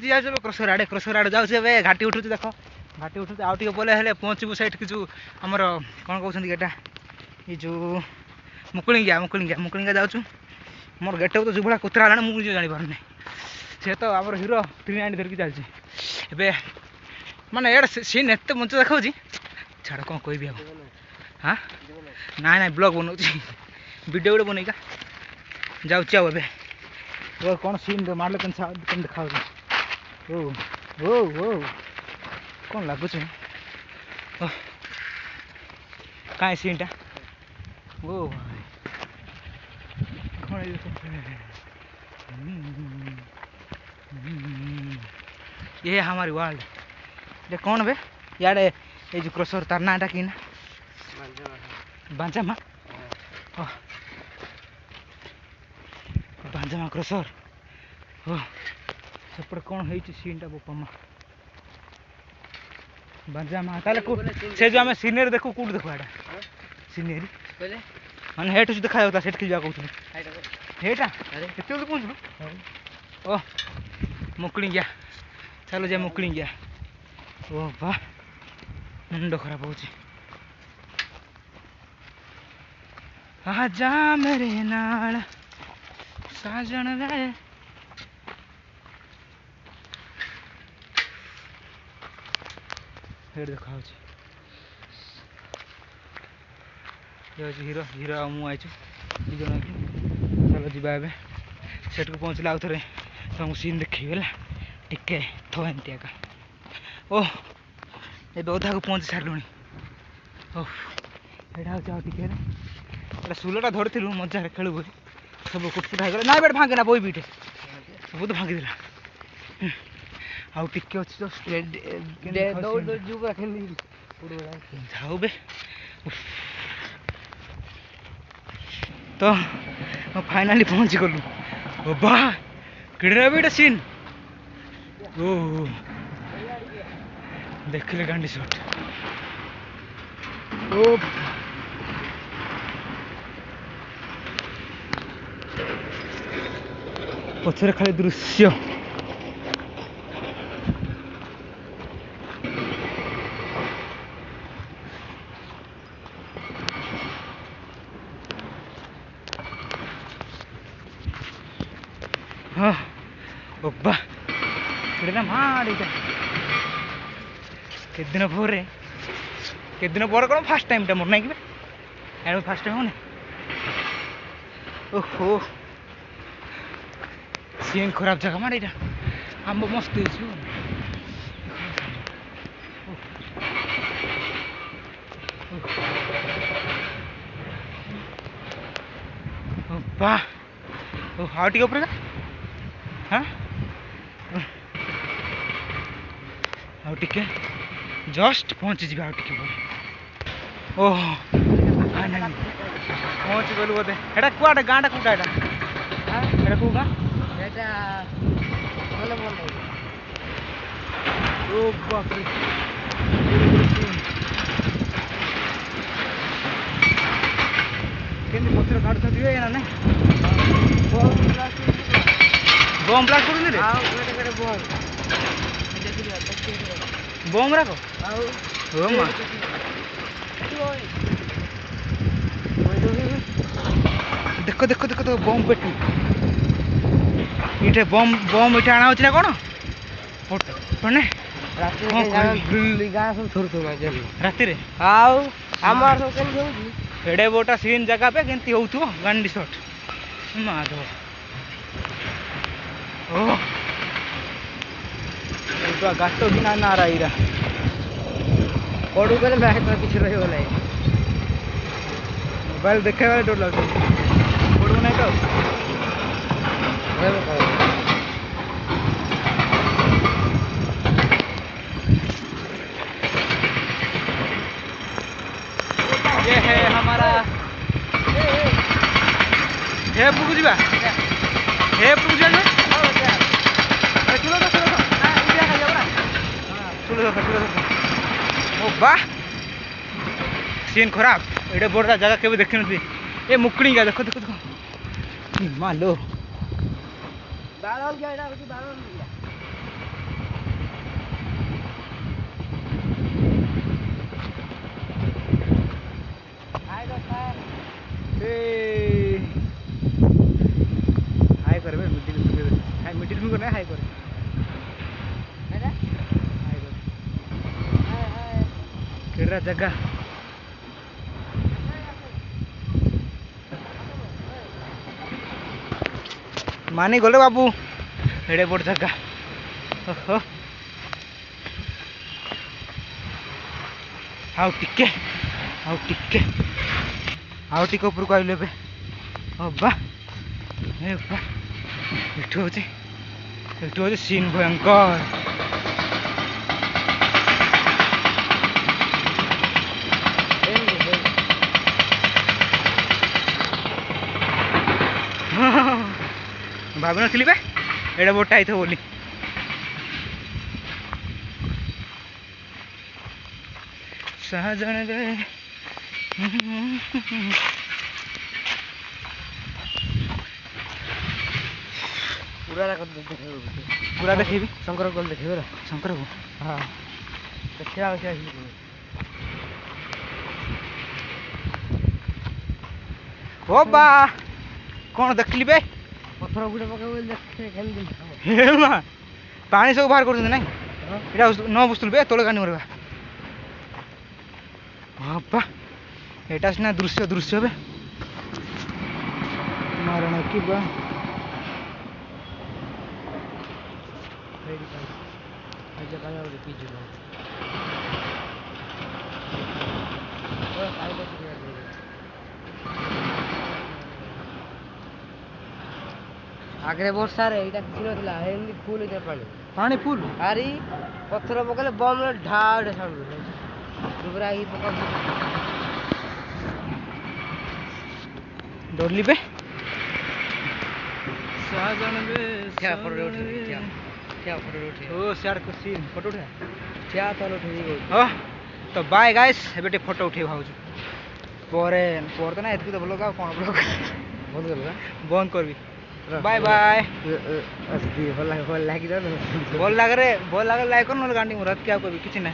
पहुँची जाए क्रसर आड़े जाऊे घाटी उठू देख घाटी उठू आउ टे बोले हेल्ले पहुँचू से जो आमर कौन कहते ये जो मुकुलिंगा जाऊँ मोर गेट तो जो भाई कुतरा है मुझे जापार ना सी तो आम हिरो 390 धरिकी चलती ए मानने एड सीन एत मंच देखा छाड़ कौन कह हाँ ना ना ब्लॉग बनाऊँ वीडियो गोटे बनईका जाऊँ आए कौन सीन मारे कम देखा ओ ओ ओ कौन लगुच कहीं सीनटा ओ ये हमारी वर्ल्ड ये कौन बे यारे ये जो क्रसर तार नाटा कि ना बांजामा बांजामा क्रसर हो सेपटे कौन है सीनटा बोपा बांजामा ताले से जो आम सीनेरी देखू कौट देखो एटा सीनेरी माने हेठ देखा जाता सेठ जा कहूँ हेटा केत पहुँचलु ओ मुकुलिंगा चलो जा मुकुलिंगा ओ वाह मुंड खराब हो आजा मेरे नाल साजन रे हेड देखा हीरो हीरो मुझे जन चलो जा सेठ को पहुँचला आउ थे तुमको सीन देखिए टिके थोएंती एका ओ ए अधा को पहुँच सारूँ ओ यहाँ टे सुलटा धरी मजा खेलु बोली सब कुटकुटा हो ना बेट भांगे ना बोई बीटे सब तो भांगीदेला आउ टिके अच्छी जाऊ बे तो फाइनाली पहुँची गलु ओ वाह किड़े बेटा सीन ओ देखिले गांडी शॉट ओ पछरे खाली दृश्य हाँ ಒಬ್ಬ ಇಡನ ಮಾಡಿದ କେଦିନ ପରେ କ'ଣ ଫାର୍ଷ୍ଟ ଟାଇମ୍ଟା ମୋର ନାଇଁ କି ଏଣୁ ଫାର୍ଷ୍ଟ ଟାଇମ୍ ହଉନି ଓହୋ सीन खराब जगह मारे इटा आंब मस्त वाह हाँ टे ऊपर हाँ आउ टे जस्ट पहुँची जी आउ टे ओह पहुँची गलु बोधे एटा कुआटे गाँटा कौटा एटा एटा कौ गाँ ओ बाप रे केंद्र पत्र काटता दिए ना ने बम ब्लास्ट करू रे हां केटे केटे बम राखो ओ मा देखो देखो देखो तो बम पेटी इटे बम बम इटे आना होची ना कोन कोने राती रे गां सब थोर थोर राती रे आउ हमर सब केन होची एडे बोटा सीन जगह पे केंती होउथो गांडी शॉट माधो ओ तो गाटो बिना ना राईरा पडू करे बैग तो किछ रहियो नै मोबाइल देखे वाले डर लागो पडू नै तो ये है हमारा हे पुगु जीवा हे पुगु जा ओ वाह सीन खराब एडे बड़ा जगह केबे देखि नथि ए मुकड़ीगा देखो देखो देखो मालो बादल गएडा होती बादल जगह मानी गले बाबू एड़े बड़ जगह ओहो आउ टिके उपरको आइलु एबे अब्बा ए अब्बा एठो होचे सीन भयंकर भाभी नथिली बे एड़ा बोटा आइथो बोली सहजन रे पूरा देखेबी शंकर गोल देखेबे रे शंकर को हां देखिया ओ बा कौन देखली बे पत्थर गुडे पकावे देखे खेल दिन हे मा पानी सब बाहर करछन नै एटा न बुझतुल बे तोले कानी मरबा अब्बा एटा सिना दृश्य बे मारण की बा रेडी कर आजा काया रे पीछे ओ आई बस आगे वर्षा रे एटा किलो दिला हेंदी फुल इधर पानी फुल आरी पत्थर पकले बम ढाड साउंड दुबरा ही पका डोरली पे साजन बे क्या फोटो उठे ओ शेयर को सीन फोटो उठे क्या तल उठे हो तो बाय गाइस एबेटे फोटो उठे भाउछु परे तो ना एतकी तो ब्लॉग आ कोन ब्लॉग बंद करबी बाय बाय बोल लाग रे लाइक कर न गांडी मुरत क्या कोई किछि ना